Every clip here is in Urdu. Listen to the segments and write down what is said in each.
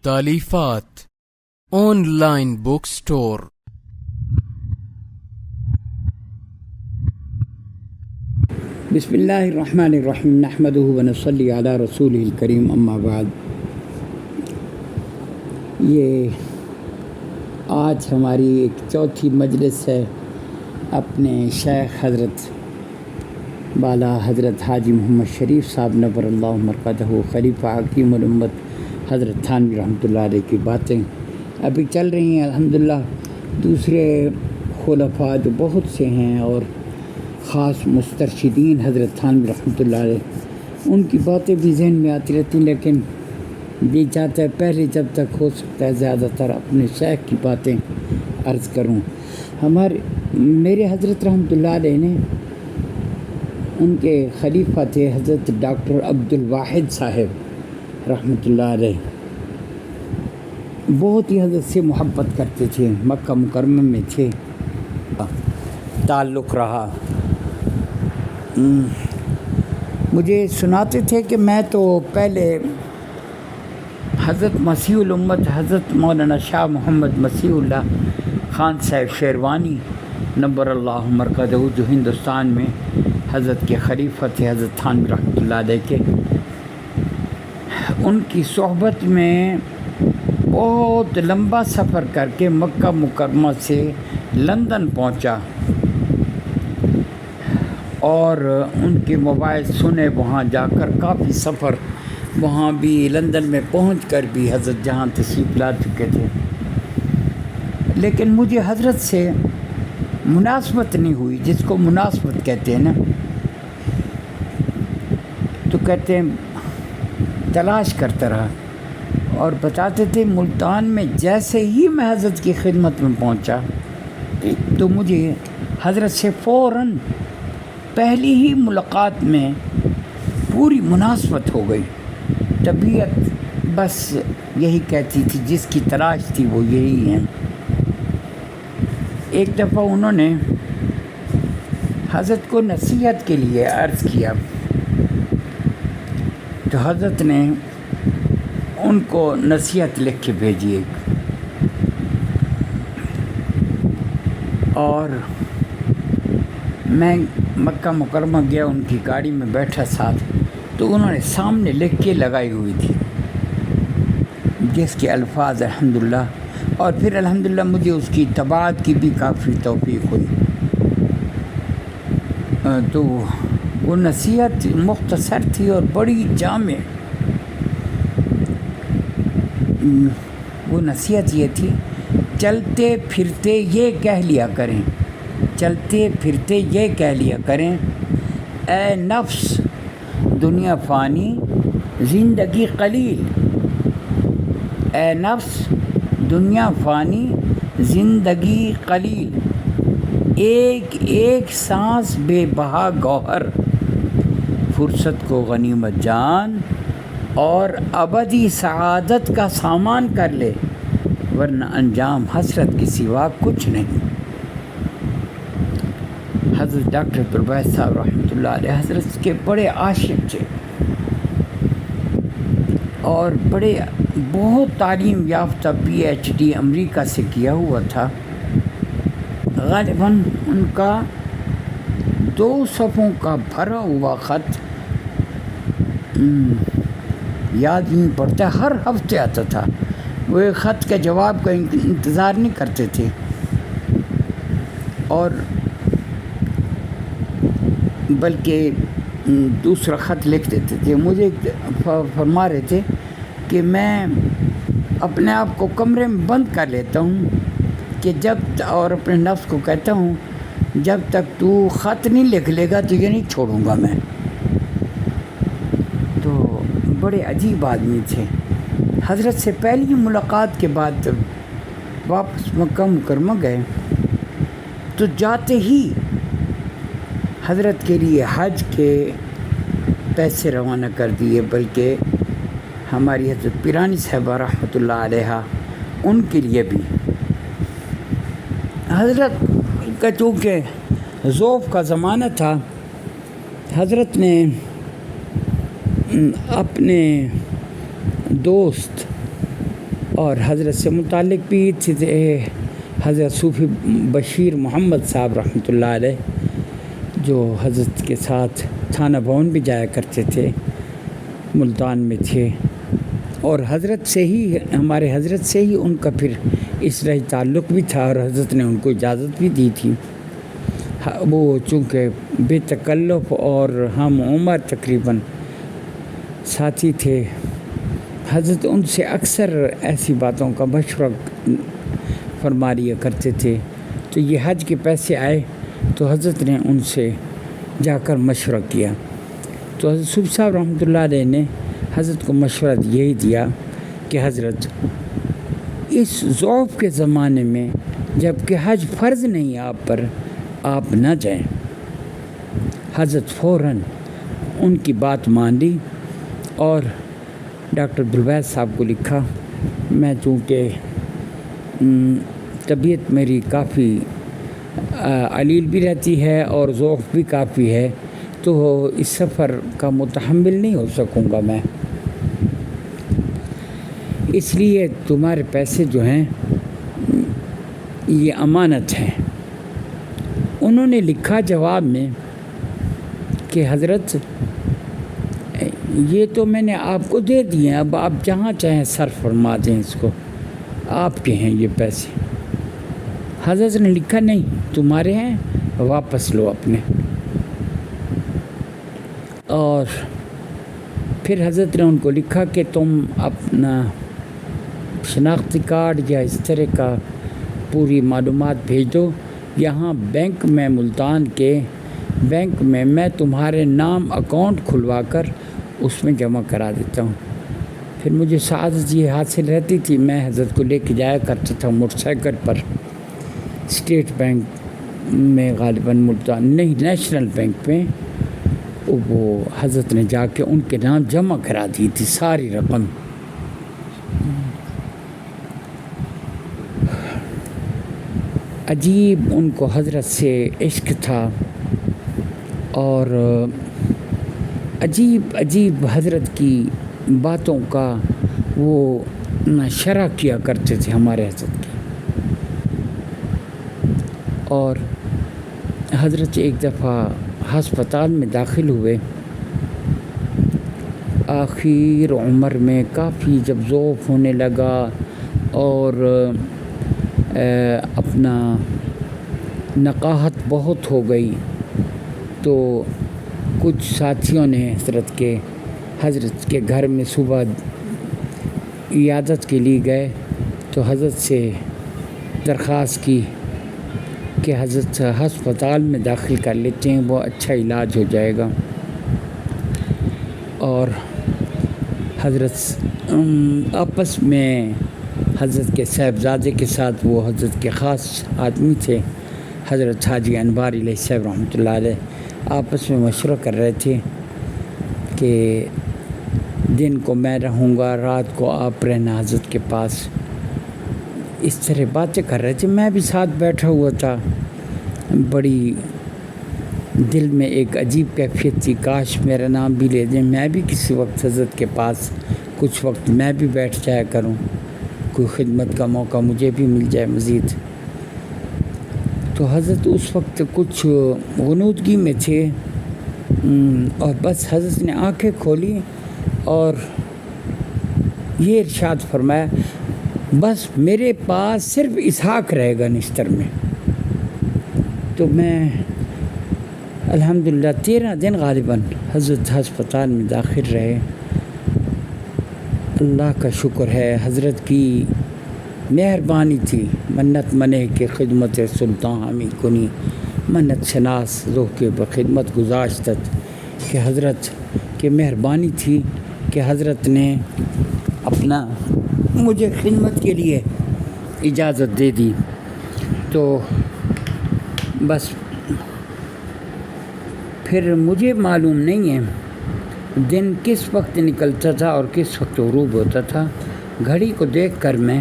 تالیفات آن لائن بک سٹور۔ بسم اللہ الرحمن الرحیم نحمدہ ونصلی علی رسولہ الکریم اما بعد۔ یہ آج ہماری ایک چوتھی مجلس ہے اپنے شیخ حضرت بالا حضرت حاجی محمد شریف صاحب نور اللہ مرقدہ خلیفہ حکیم الامت حضرت تھانوی رحمۃ اللہ علیہ کی باتیں ابھی چل رہی ہیں۔ الحمدللہ دوسرے خلفاء جو بہت سے ہیں اور خاص مسترشدین حضرت تھانوی رحمۃ اللہ علیہ، ان کی باتیں بھی ذہن میں آتی رہتی ہیں، لیکن جی چاہتا ہے پہلے جب تک ہو سکتا ہے زیادہ تر اپنے شیخ کی باتیں عرض کروں۔ میرے حضرت رحمۃ اللہ علیہ نے، ان کے خلیفہ تھے حضرت ڈاکٹر عبد الواحد صاحب رحمۃ اللہ علیہ، بہت ہی حضرت سے محبت کرتے تھے، مکہ مکرمہ میں تھے، تعلق رہا۔ مجھے سناتے تھے کہ میں تو پہلے حضرت مسیح الامت حضرت مولانا شاہ محمد مسیح اللہ خان صاحب شیروانی نور اللہ مرقدہ، جو ہندوستان میں حضرت کے خلیفہ تھے حضرت تھانوی رحمۃ اللہ علیہ کے، ان کی صحبت میں بہت لمبا سفر کر کے مکہ مکرمہ سے لندن پہنچا اور ان کے موبائل سنے، وہاں جا کر کافی سفر، وہاں بھی لندن میں پہنچ کر بھی حضرت جہاں تشریف لا چکے تھے، لیکن مجھے حضرت سے مناسبت نہیں ہوئی، جس کو مناسبت کہتے ہیں نا، تو کہتے ہیں تلاش کرتا رہا، اور بتاتے تھے ملتان میں جیسے ہی میں حضرت کی خدمت میں پہنچا تو مجھے حضرت سے فوراً پہلی ہی ملاقات میں پوری مناسبت ہو گئی۔ طبیعت بس یہی کہتی تھی، جس کی تلاش تھی وہ یہی ہیں۔ ایک دفعہ انہوں نے حضرت کو نصیحت کے لیے عرض کیا تو حضرت نے ان کو نصیحت لکھ کے بھیجی ایک، اور میں مکہ مکرمہ گیا، ان کی گاڑی میں بیٹھا ساتھ، تو انہوں نے سامنے لکھ کے لگائی ہوئی تھی، جس کے الفاظ الحمدللہ، اور پھر الحمدللہ مجھے اس کی طباعت کی بھی کافی توفیق ہوئی۔ تو وہ نصیحت مختصر تھی اور بڑی جامع۔ وہ نصیحت یہ تھی، چلتے پھرتے یہ کہہ لیا کریں، چلتے پھرتے یہ کہہ لیا کریں، اے نفس دنیا فانی زندگی قلیل، اے نفس دنیا فانی زندگی قلیل، ایک ایک سانس بے بہا گوہر، فرصت کو غنیمت جان اور ابدی سعادت کا سامان کر لے، ورنہ انجام حسرت کے سوا کچھ نہیں۔ حضرت ڈاکٹر عبد الواحد صاحب رحمۃ اللہ علیہ حضرت کے بڑے عاشق تھے اور بہت تعلیم یافتہ، PhD امریکہ سے کیا ہوا تھا۔ غالباً ان کا 2 صفحوں کا بھرا ہوا خط یاد نہیں پڑتا، ہر ہفتے آتا تھا۔ وہ ایک خط کے جواب کا انتظار نہیں کرتے تھے، اور بلکہ دوسرا خط لکھ دیتے تھے۔ مجھے فرما رہے تھے کہ میں اپنے آپ کو کمرے میں بند کر لیتا ہوں کہ اور اپنے نفس کو کہتا ہوں، جب تک تو خط نہیں لکھ لے گا تو یہ نہیں چھوڑوں گا میں۔ تو بڑے عجیب آدمی تھے۔ حضرت سے پہلی ملاقات کے بعد واپس مکہ مکرمہ گئے تو جاتے ہی حضرت کے لیے حج کے پیسے روانہ کر دیے، بلکہ ہماری حضرت پیرانی صاحبہ رحمۃ اللہ علیہ ان کے لیے بھی۔ حضرت کا چونکہ ذوف کا زمانہ تھا، حضرت نے اپنے دوست اور حضرت سے متعلق بھی تھے حضرت صوفی بشیر محمد صاحب رحمۃ اللہ علیہ، جو حضرت کے ساتھ تھانہ بھون بھی جایا کرتے تھے، ملتان میں تھے، اور حضرت سے ہی ہمارے حضرت سے ہی ان کا پھر اصلاحی تعلق بھی تھا، اور حضرت نے ان کو اجازت بھی دی تھی۔ وہ چونکہ بے تکلف اور ہم عمر تقریباً ساتھی تھے، حضرت ان سے اکثر ایسی باتوں کا مشورہ فرما لیا کرتے تھے۔ تو یہ حج کے پیسے آئے تو حضرت نے ان سے جا کر مشورہ کیا، تو حضرت صوفی صاحب رحمۃ اللہ علیہ نے حضرت کو مشورہ یہی دیا کہ حضرت اس ضعف کے زمانے میں جب کہ حج فرض نہیں آپ پر، آپ نہ جائیں۔ حضرت فوراً ان کی بات مان لی اور ڈاکٹر عبدالوہاب صاحب کو لکھا۔ میں چونکہ طبیعت میری کافی علیل بھی رہتی ہے اور ذوق بھی کافی ہے، تو اس سفر کا متحمل نہیں ہو سکوں گا میں، اس لیے تمہارے پیسے جو ہیں یہ امانت ہیں۔ انہوں نے لکھا جواب میں کہ حضرت یہ تو میں نے آپ کو دے دیے ہیں، اب آپ جہاں چاہیں صرف فرما دیں، اس کو آپ کے ہیں یہ پیسے۔ حضرت نے لکھا نہیں، تمہارے ہیں، واپس لو اپنے۔ اور پھر حضرت نے ان کو لکھا کہ تم اپنا شناختی کارڈ یا اس طرح کا پوری معلومات بھیج دو، یہاں بینک میں، ملتان کے بینک میں تمہارے نام اکاؤنٹ کھلوا کر اس میں جمع کرا دیتا ہوں۔ پھر مجھے سعادت یہ حاصل رہتی تھی، میں حضرت کو لے کے جایا کرتا تھا موٹر سائیکل پر اسٹیٹ بینک میں، غالباً ملتان نہیں، نیشنل بینک میں، وہ حضرت نے جا کے ان کے نام جمع کرا دی تھی ساری رقم۔ عجیب ان کو حضرت سے عشق تھا، اور عجیب حضرت کی باتوں کا وہ شرح کیا کرتے تھے ہمارے حضرت کی۔ اور حضرت ایک دفعہ ہسپتال میں داخل ہوئے، آخر عمر میں کافی جب ضعف ہونے لگا اور اپنا نقاہت بہت ہو گئی، تو کچھ ساتھیوں نے حضرت کے گھر میں صبح عیادت کے لیے گئے، تو حضرت سے درخواست کی کہ حضرت ہسپتال میں داخل کر لیتے ہیں، وہ اچھا علاج ہو جائے گا۔ اور حضرت آپس میں حضرت کے صاحبزادے کے ساتھ، وہ حضرت کے خاص آدمی تھے، حضرت حاجی انوار علیہ السلام رحمۃ اللہ علیہ، آپس میں مشورہ کر رہے تھے کہ دن کو میں رہوں گا، رات کو آپ رہنا حضرت کے پاس۔ اس طرح باتیں کر رہے تھے، میں بھی ساتھ بیٹھا ہوا تھا۔ بڑی دل میں ایک عجیب کیفیت تھی، کاش میرا نام بھی لے دیں، میں بھی کسی وقت حضرت کے پاس کچھ وقت میں بھی بیٹھ جایا کروں، کوئی خدمت کا موقع مجھے بھی مل جائے مزید۔ تو حضرت اس وقت کچھ غنودگی میں تھے، اور بس حضرت نے آنکھیں کھولی اور یہ ارشاد فرمایا، بس میرے پاس صرف اسحاق رہے گا نشتر میں۔ تو میں الحمدللہ 13 دن غالباً حضرت ہسپتال میں داخل رہے۔ اللہ کا شکر ہے، حضرت کی مہربانی تھی، منت منے کے خدمت سلطان ہمیں کنی، منت شناس روح کے بخدمت گزاشتت، کہ حضرت کی مہربانی تھی کہ حضرت نے اپنا مجھے خدمت کے لیے اجازت دے دی۔ تو بس پھر مجھے معلوم نہیں ہے دن کس وقت نکلتا تھا اور کس وقت غروب ہوتا تھا، گھڑی کو دیکھ کر میں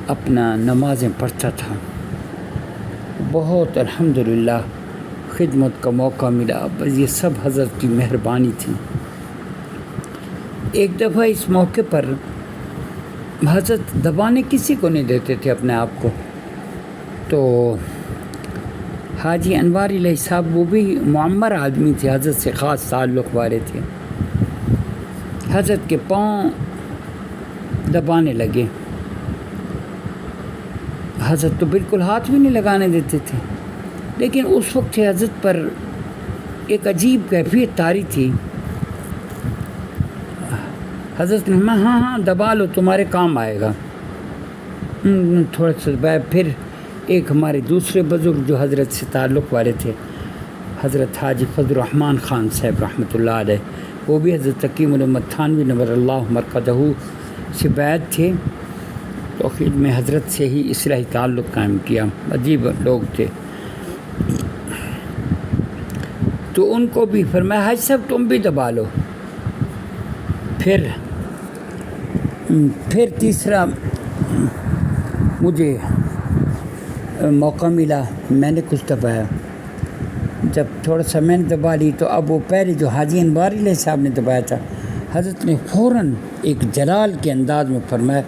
اپنا نمازیں پڑھتا تھا۔ بہت الحمدللہ خدمت کا موقع ملا، بس یہ سب حضرت کی مہربانی تھی۔ ایک دفعہ اس موقع پر حضرت دبانے کسی کو نہیں دیتے تھے اپنے آپ کو. تو حاجی انواری علیہ صاحب وہ بھی معمر آدمی تھے، حضرت سے خاص تعلق والے تھے. حضرت کے پاؤں دبانے لگے. حضرت تو بالکل ہاتھ بھی نہیں لگانے دیتے تھے، لیکن اس وقت حضرت پر ایک عجیب کیفیت طاری تھی. حضرت نے ہاں دبا لو، تمہارے کام آئے گا. تھوڑا سا دبایا. پھر ایک ہمارے دوسرے بزرگ جو حضرت سے تعلق والے تھے، حضرت حاجی فضل الرحمن خان صاحب رحمۃ اللہ علیہ، وہ بھی حضرت تقی الامت تھانوی نور اللہ مرقدہ سے بیعت تھے. توحید میں حضرت سے ہی اصلاحی تعلق قائم کیا. عجیب لوگ تھے. تو ان کو بھی فرمایا حاجی صاحب تم بھی دبا لو. پھر تیسرا مجھے موقع ملا، میں نے کچھ دبایا. جب تھوڑا سا میں نے دبا لی تو اب وہ پہلے جو حاجی انواری علیہ صاحب نے دبایا تھا، حضرت نے فوراً ایک جلال کے انداز میں فرمایا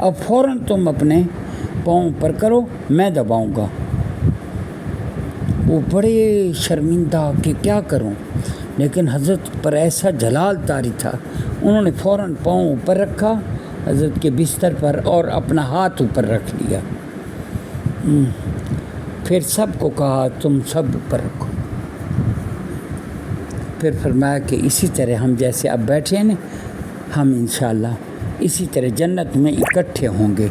اب فوراً تم اپنے پاؤں پر کرو، میں دباؤں گا. وہ بڑے شرمندہ کہ کیا کروں، لیکن حضرت پر ایسا جلال طاری تھا، انہوں نے فوراً پاؤں اوپر رکھا حضرت کے بستر پر اور اپنا ہاتھ اوپر رکھ لیا. پھر سب کو کہا تم سب اوپر رکھو. پھر فرمایا کہ اسی طرح ہم جیسے اب بیٹھے ہیں ہم انشاءاللہ اسی طرح جنت میں اکٹھے ہوں گے.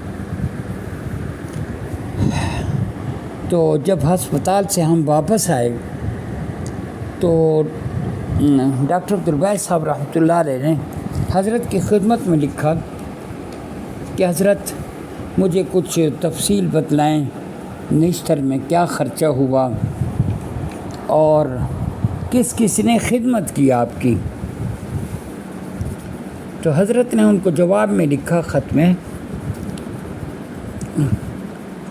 تو جب ہسپتال سے ہم واپس آئے تو ڈاکٹر عبدالباعث صاحب رحمۃ اللہ علیہ نے حضرت کی خدمت میں لکھا کہ حضرت مجھے کچھ تفصیل بتلائیں، نشتر میں کیا خرچہ ہوا اور کس کس نے خدمت کی آپ کی. تو حضرت نے ان کو جواب میں لکھا خط میں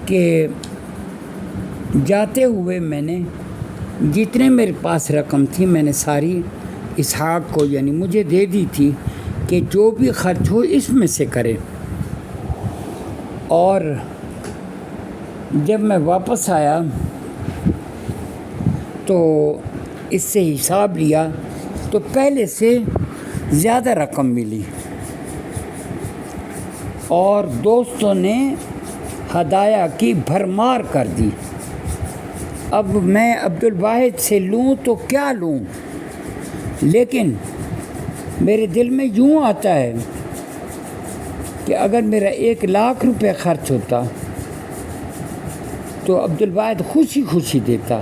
کہ جاتے ہوئے میں نے جتنے میرے پاس رقم تھی میں نے ساری اسحاق کو یعنی مجھے دے دی تھی کہ جو بھی خرچ ہو اس میں سے کرے. اور جب میں واپس آیا تو اس سے حساب لیا تو پہلے سے زیادہ رقم ملی اور دوستوں نے ہدایہ کی بھرمار کر دی. اب میں عبدالواحد سے لوں تو کیا لوں، لیکن میرے دل میں یوں آتا ہے کہ اگر میرا 1,00,000 روپے خرچ ہوتا تو عبدالواحد خوشی خوشی دیتا.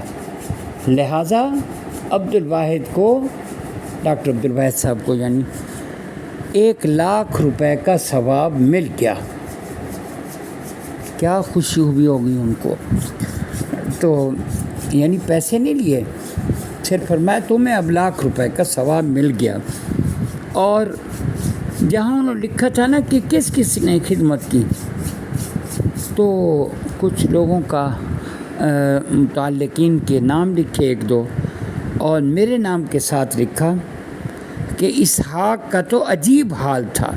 لہٰذا عبدالواحد کو، ڈاکٹر عبدالواحد صاحب کو یعنی 1,00,000 روپے کا ثواب مل گیا. کیا خوشی ہوئی ہوگی ان کو. تو یعنی پیسے نہیں لیے، صرف فرمایا تمہیں اب 1,00,000 روپے کا ثواب مل گیا. اور جہاں انہوں نے لکھا تھا نا کہ کس کس نے خدمت کی، تو کچھ لوگوں کا متعلقین کے نام لکھے 1-2 اور میرے نام کے ساتھ لکھا کہ اسحاق کا تو عجیب حال تھا،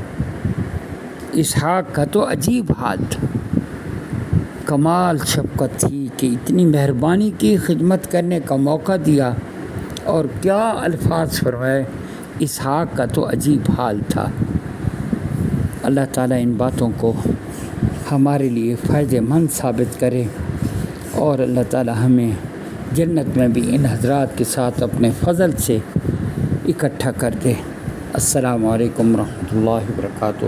اسحاق کا تو عجیب حال تھا. کمال شفقت تھی کہ اتنی مہربانی کی، خدمت کرنے کا موقع دیا اور کیا الفاظ فرمائے، اسحاق کا تو عجیب حال تھا. اللہ تعالیٰ ان باتوں کو ہمارے لیے فائدہ مند ثابت کرے اور اللہ تعالیٰ ہمیں جنت میں بھی ان حضرات کے ساتھ اپنے فضل سے اکٹھا کر دے. السلام علیکم ورحمۃ اللہ وبرکاتہ.